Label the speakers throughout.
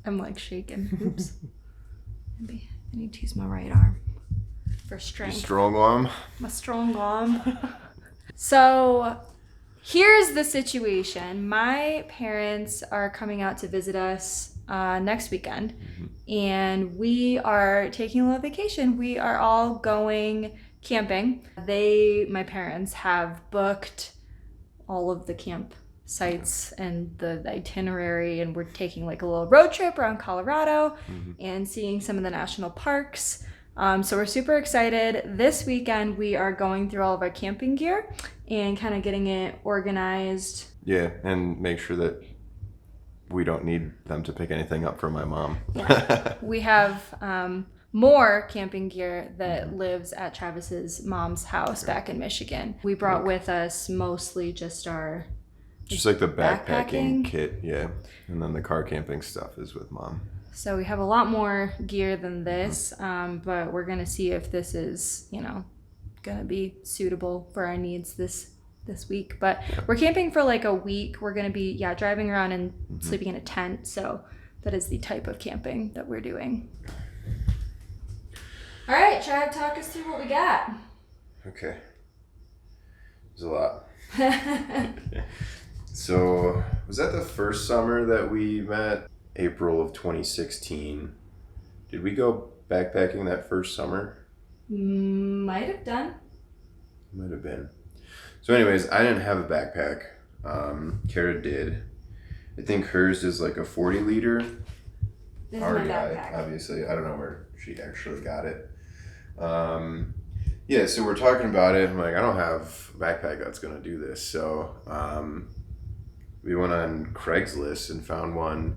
Speaker 1: I'm like shaking. Oops. Maybe I need to use my right arm for strength.
Speaker 2: Your strong arm?
Speaker 1: My strong arm. So here's the situation. My parents are coming out to visit us next weekend, and we are taking a little vacation. We are all going camping. My parents have booked all of the campsites and the itinerary, and we're taking like a little road trip around Colorado and seeing some of the national parks. So we're super excited. This weekend we are going through all of our camping gear and kind of getting it organized.
Speaker 2: Yeah, and make sure that we don't need them to pick anything up from my mom.
Speaker 1: Yeah. We have more camping gear that lives at Travis's mom's house back in Michigan. We brought with us mostly just our
Speaker 2: like the backpacking kit, yeah. And then the car camping stuff is with mom.
Speaker 1: So we have a lot more gear than this, but we're gonna see if this is, gonna be suitable for our needs this week. But we're camping for like a week. We're gonna be driving around and sleeping in a tent. So that is the type of camping that we're doing. All right, Trav, talk us through what we got.
Speaker 2: Okay. There's a lot. So, was that the first summer that we met? April of 2016. Did we go backpacking that first summer?
Speaker 1: Might have done.
Speaker 2: Might have been. So anyways, I didn't have a backpack. Kara did. I think hers is like a 40 liter.
Speaker 1: This is my backpack.
Speaker 2: Obviously. I don't know where she actually got it. Yeah, so we're talking about it. I'm like, I don't have a backpack that's going to do this. So we went on Craigslist and found one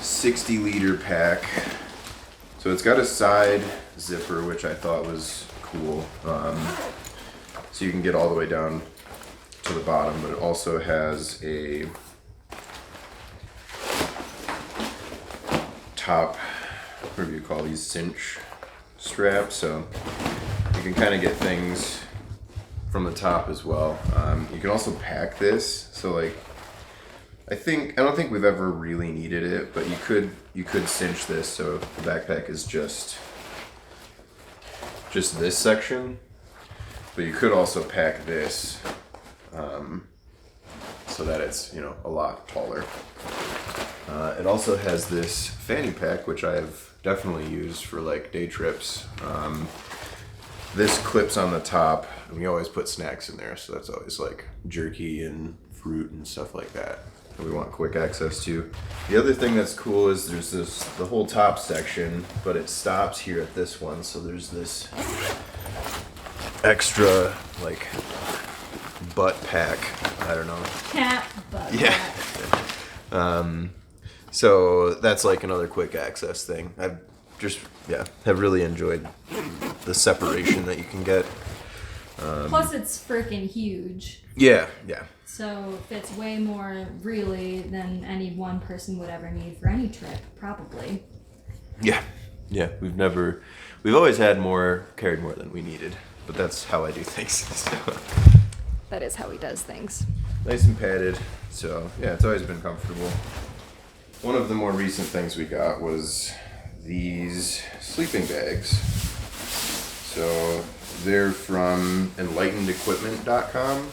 Speaker 2: 60 liter pack. So it's got a side zipper, which I thought was cool. So you can get all the way down to the bottom, but it also has a top, what do you call these, cinch straps, so you can kind of get things from the top as well. You can also pack this, so like I don't think we've ever really needed it, but you could cinch this so the backpack is just this section, but you could also pack this so that it's a lot taller. It also has this fanny pack, which I have definitely used for like day trips. This clips on the top, and we always put snacks in there, so that's always like jerky and fruit and stuff like that we want quick access to. The other thing that's cool is there's the whole top section, but it stops here at this one, so there's this extra like butt pack. I don't know.
Speaker 1: Cat butt
Speaker 2: pack. So that's like another quick access thing. I've just have really enjoyed the separation that you can get.
Speaker 1: Plus it's freaking huge.
Speaker 2: Yeah.
Speaker 1: So it fits way more really than any one person would ever need for any trip, probably.
Speaker 2: Yeah. We've always carried more than we needed, but that's how I do things. So.
Speaker 1: That is how he does things.
Speaker 2: Nice and padded, so yeah, it's always been comfortable. One of the more recent things we got was these sleeping bags. So they're from enlightenedequipment.com.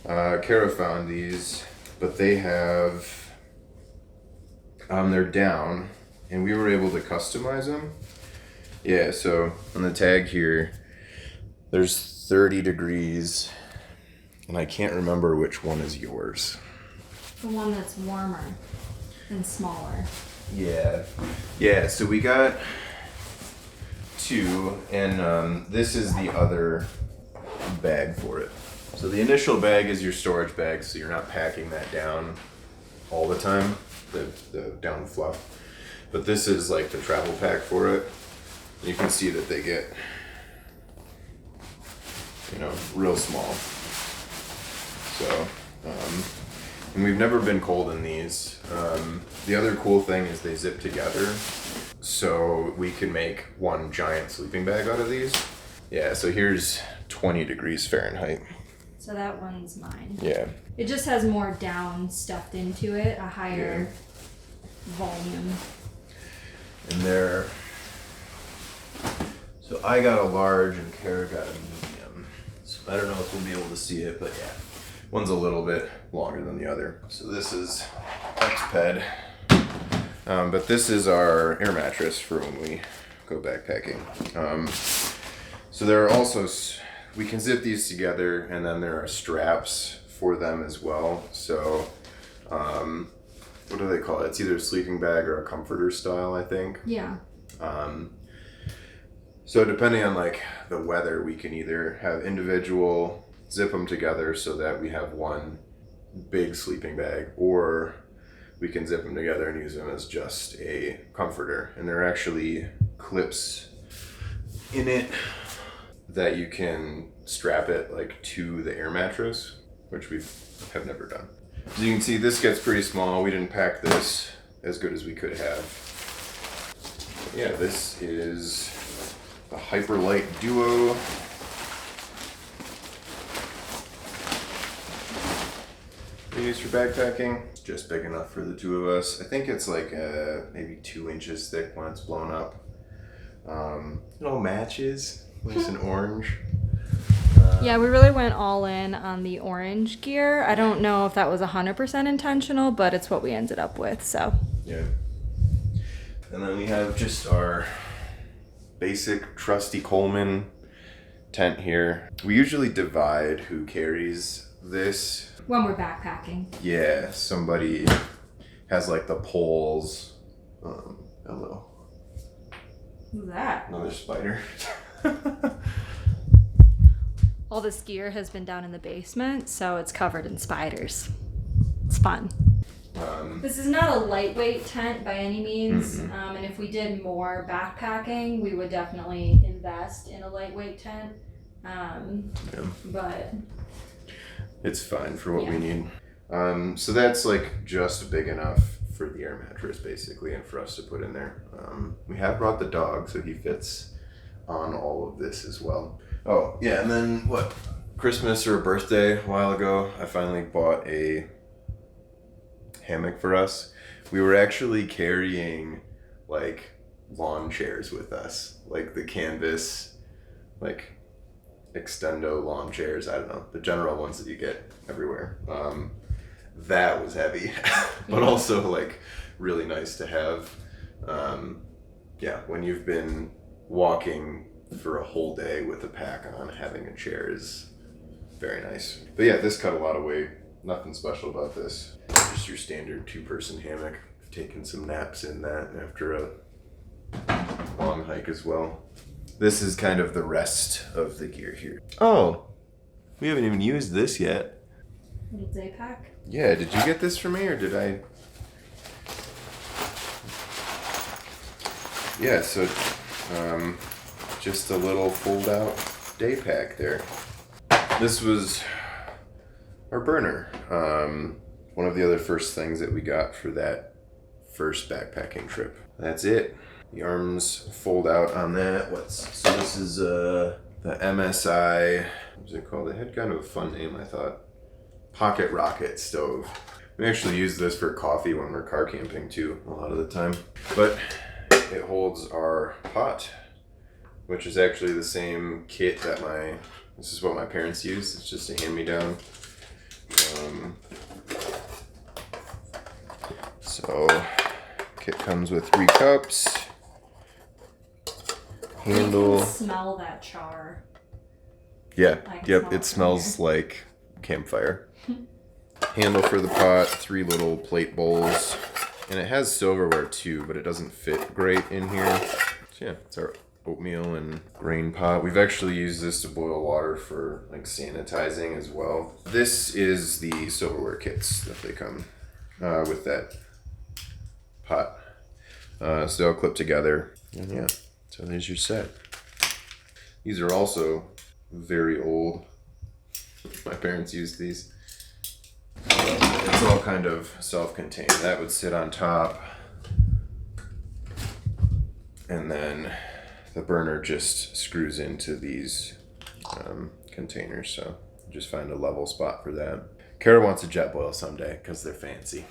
Speaker 2: Kara found these, but they have, they're down, and we were able to customize them. Yeah, so on the tag here, there's 30 degrees, and I can't remember which one is yours.
Speaker 1: The one that's warmer and smaller.
Speaker 2: Yeah, so we got two, and this is the other bag for it. So the initial bag is your storage bag, so you're not packing that down all the time, the down fluff. But this is like the travel pack for it. You can see that they get, real small. So, and we've never been cold in these. The other cool thing is they zip together, so we can make one giant sleeping bag out of these. Yeah, so here's 20 degrees Fahrenheit.
Speaker 1: So that one's mine.
Speaker 2: Yeah.
Speaker 1: It just has more down stuffed into it, a higher volume.
Speaker 2: And they're, so I got a large and Kara got a medium. So I don't know if we'll be able to see it, but yeah. One's a little bit longer than the other. So this is X-Ped. But this is our air mattress for when we go backpacking. So there are also, we can zip these together, and then there are straps for them as well. So, what do they call it? It's either a sleeping bag or a comforter style, I think.
Speaker 1: Yeah.
Speaker 2: So depending on like the weather, we can either have individual, zip them together so that we have one big sleeping bag, or we can zip them together and use them as just a comforter. And there are actually clips in it that you can strap it like to the air mattress, which we have never done. As you can see, this gets pretty small. We didn't pack this as good as we could have. Yeah, this is the Hyperlight Duo. We use for backpacking. It's just big enough for the two of us. I think it's like maybe 2 inches thick when it's blown up. It all matches. Nice and orange.
Speaker 1: Yeah, we really went all in on the orange gear. I don't know if that was 100% intentional, but it's what we ended up with, so.
Speaker 2: Yeah. And then we have just our basic trusty Coleman tent here. We usually divide who carries this.
Speaker 1: When we're backpacking.
Speaker 2: Yeah, somebody has like the poles. Hello.
Speaker 1: Who's that?
Speaker 2: Another spider.
Speaker 1: All this gear has been down in the basement, so it's covered in spiders. It's fun. This is not a lightweight tent by any means, and if we did more backpacking, we would definitely invest in a lightweight tent. But
Speaker 2: it's fine for what we need. So that's like just big enough for the air mattress basically, and for us to put in there. We have brought the dog, so he fits on all of this as well. Oh yeah, and then what? Christmas or a birthday a while ago, I finally bought a hammock for us. We were actually carrying like lawn chairs with us, like the canvas, like extendo lawn chairs. I don't know, the general ones that you get everywhere. That was heavy, but also like really nice to have. Yeah, when you've been walking for a whole day with a pack on, having a chair is very nice. But yeah, this cut a lot of weight. Nothing special about this. Just your standard 2-person hammock. I've taken some naps in that after a long hike as well. This is kind of the rest of the gear here. Oh, we haven't even used this yet.
Speaker 1: Little day pack.
Speaker 2: Yeah, did you get this for me or did I? Yeah, so just a little fold out day pack there. This was our burner. One of the other first things that we got for that first backpacking trip. That's it. The arms fold out on that. So this is the MSI, what was it called? It had kind of a fun name, I thought. Pocket Rocket Stove. We actually use this for coffee when we're car camping too, a lot of the time. But it holds our pot, which is actually the same kit that this is what my parents use. It's just a hand-me-down. So kit comes with 3 cups, handle.
Speaker 1: You can smell that char.
Speaker 2: Yeah,
Speaker 1: Yep,
Speaker 2: it smells like campfire. Handle for the pot, 3 little plate bowls, and it has silverware too, but it doesn't fit great in here. So yeah, it's our oatmeal and grain pot. We've actually used this to boil water for like sanitizing as well. This is the silverware kits that they come with that pot. So they'll clip together, and yeah, so there's your set. These are also very old. My parents used these. It's all kind of self-contained. That would sit on top, and then the burner just screws into these containers, so just find a level spot for that. Kara wants a jet boil someday because they're fancy.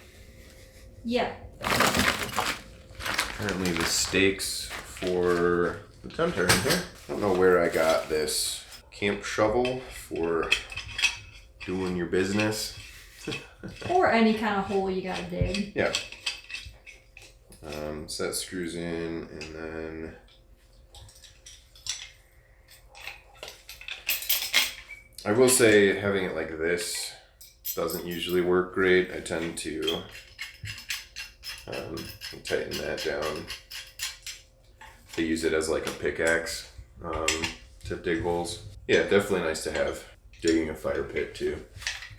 Speaker 1: Yeah.
Speaker 2: Apparently the stakes for the tent are in here. I don't know where I got this camp shovel for doing your business.
Speaker 1: Or any kind of hole you gotta dig.
Speaker 2: Yeah. So that screws in, and then I will say having it like this doesn't usually work great. I tend to tighten that down. They use it as like a pickaxe to dig holes. Yeah, definitely nice to have. Digging a fire pit too.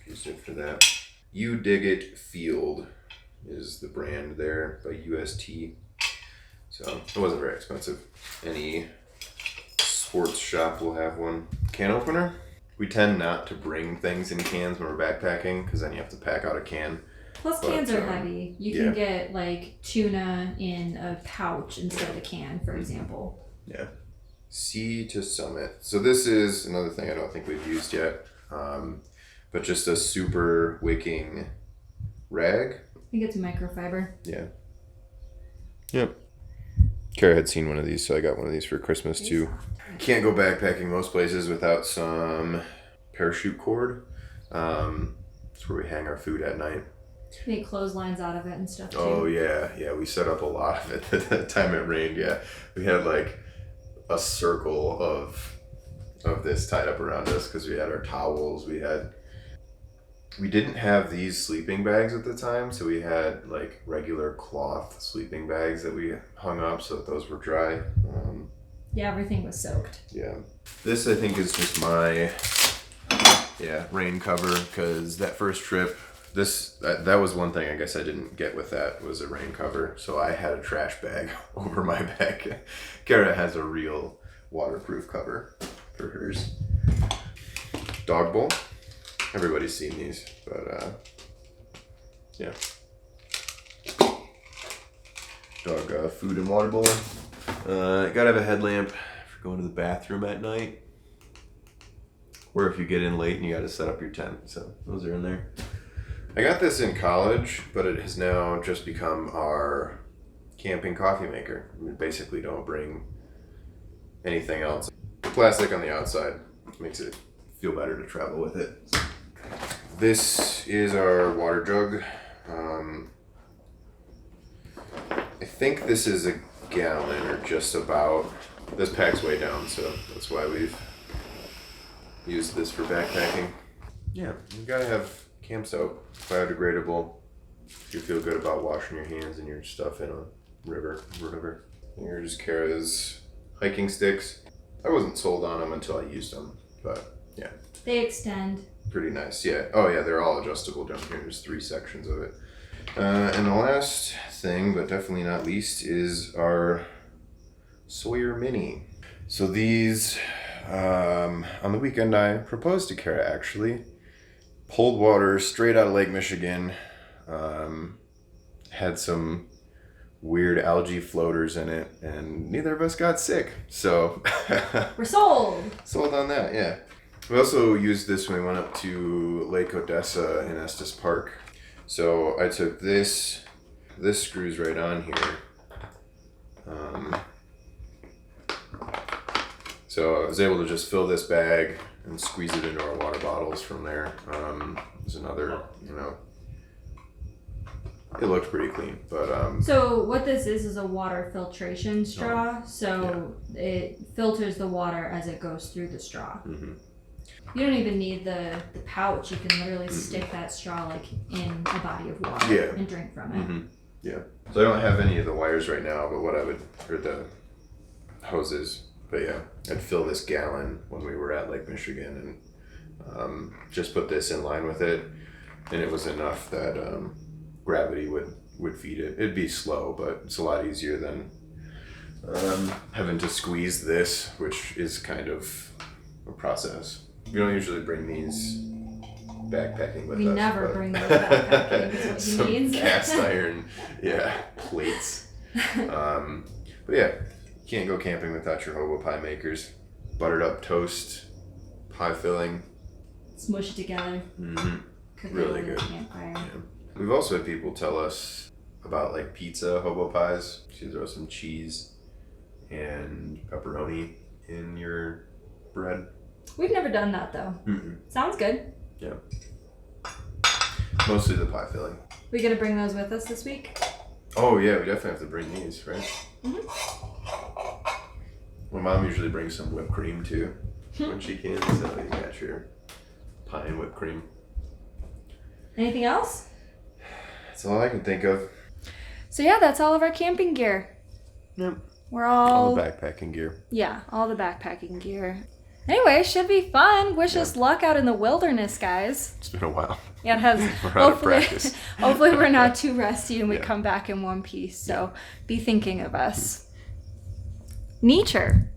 Speaker 2: Used it for that. You Dig It Field is the brand there by UST. So it wasn't very expensive. Any sports shop will have one. Can opener. We tend not to bring things in cans when we're backpacking because then you have to pack out a can.
Speaker 1: Plus cans are heavy. You can get like tuna in a pouch instead of a can, for example.
Speaker 2: Yeah. Sea to Summit. So this is another thing I don't think we've used yet. But just a super wicking rag.
Speaker 1: I think it's microfiber.
Speaker 2: Yeah. Yep. Kara had seen one of these, so I got one of these for Christmas too. Can't go backpacking most places without some parachute cord. It's where we hang our food at night.
Speaker 1: Make clotheslines out of it and stuff too.
Speaker 2: Oh yeah, we set up a lot of it at the time it rained. Yeah, we had like a circle of this tied up around us because we had our towels. We didn't have these sleeping bags at the time, so we had like regular cloth sleeping bags that we hung up so that those were dry.
Speaker 1: Yeah, everything was soaked.
Speaker 2: Yeah. This I think is just my rain cover because that first trip, that was one thing I guess I didn't get with that was a rain cover. So I had a trash bag over my back. Kara has a real waterproof cover for hers. Dog bowl. Everybody's seen these, but yeah. Dog food and water bowl. Gotta have a headlamp for going to the bathroom at night. Or if you get in late and you gotta set up your tent. So those are in there. I got this in college, but it has now just become our camping coffee maker. We basically don't bring anything else. Plastic on the outside makes it feel better to travel with it. This is our water jug. I think this is a gallon or just about. This packs way down, so that's why we've used this for backpacking. Yeah, you gotta have camp soap, biodegradable. If you feel good about washing your hands and your stuff in a river, whatever. Here are just Kara's hiking sticks. I wasn't sold on them until I used them, but yeah.
Speaker 1: They extend.
Speaker 2: Pretty nice, yeah. Oh yeah, they're all adjustable down here. There's 3 sections of it. And the last thing, but definitely not least, is our Sawyer Mini. So these, on the weekend I proposed to Kara actually. Pulled water straight out of Lake Michigan. Had some weird algae floaters in it, and neither of us got sick. So
Speaker 1: we're sold.
Speaker 2: Sold on that, yeah. We also used this when we went up to Lake Odessa in Estes Park. So I took this screws right on here. So I was able to just fill this bag and squeeze it into our water bottles from there. There's another, it looked pretty clean, but
Speaker 1: so what this is a water filtration straw. So it filters the water as it goes through the straw.
Speaker 2: Mm-hmm.
Speaker 1: You don't even need the pouch. You can literally stick that straw like in a body of water and drink from it.
Speaker 2: Mm-hmm. Yeah. So I don't have any of the wires right now, but or the hoses. But yeah, I'd fill this gallon when we were at Lake Michigan and just put this in line with it. And it was enough that gravity would feed it. It'd be slow, but it's a lot easier than having to squeeze this, which is kind of a process. We don't usually bring these backpacking with us.
Speaker 1: We never bring those backpacking, is what
Speaker 2: some
Speaker 1: he means.
Speaker 2: cast iron, plates. But yeah, you can't go camping without your hobo pie makers. Buttered up toast, pie filling.
Speaker 1: Smush it together.
Speaker 2: Mm-hmm.
Speaker 1: Cook
Speaker 2: Really
Speaker 1: it
Speaker 2: good.
Speaker 1: over the campfire.
Speaker 2: Yeah. We've also had people tell us about like pizza hobo pies. You throw some cheese and pepperoni in your bread.
Speaker 1: We've never done that though. Sounds good.
Speaker 2: Yeah. Mostly the pie filling.
Speaker 1: We gonna bring those with us this week?
Speaker 2: Oh yeah, we definitely have to bring these, right? My mom usually brings some whipped cream too when she can, so you got your pie and whipped cream.
Speaker 1: Anything else?
Speaker 2: That's all I can think of.
Speaker 1: So yeah, that's all of our camping gear.
Speaker 2: Yep.
Speaker 1: We're all
Speaker 2: the backpacking gear.
Speaker 1: Yeah, all the backpacking gear. Anyway, should be fun. Wish us luck out in the wilderness, guys.
Speaker 2: It's been a while.
Speaker 1: Yeah, it has.
Speaker 2: We're out of practice.
Speaker 1: Hopefully we're not too rusty and we come back in one piece. So be thinking of us. Nature.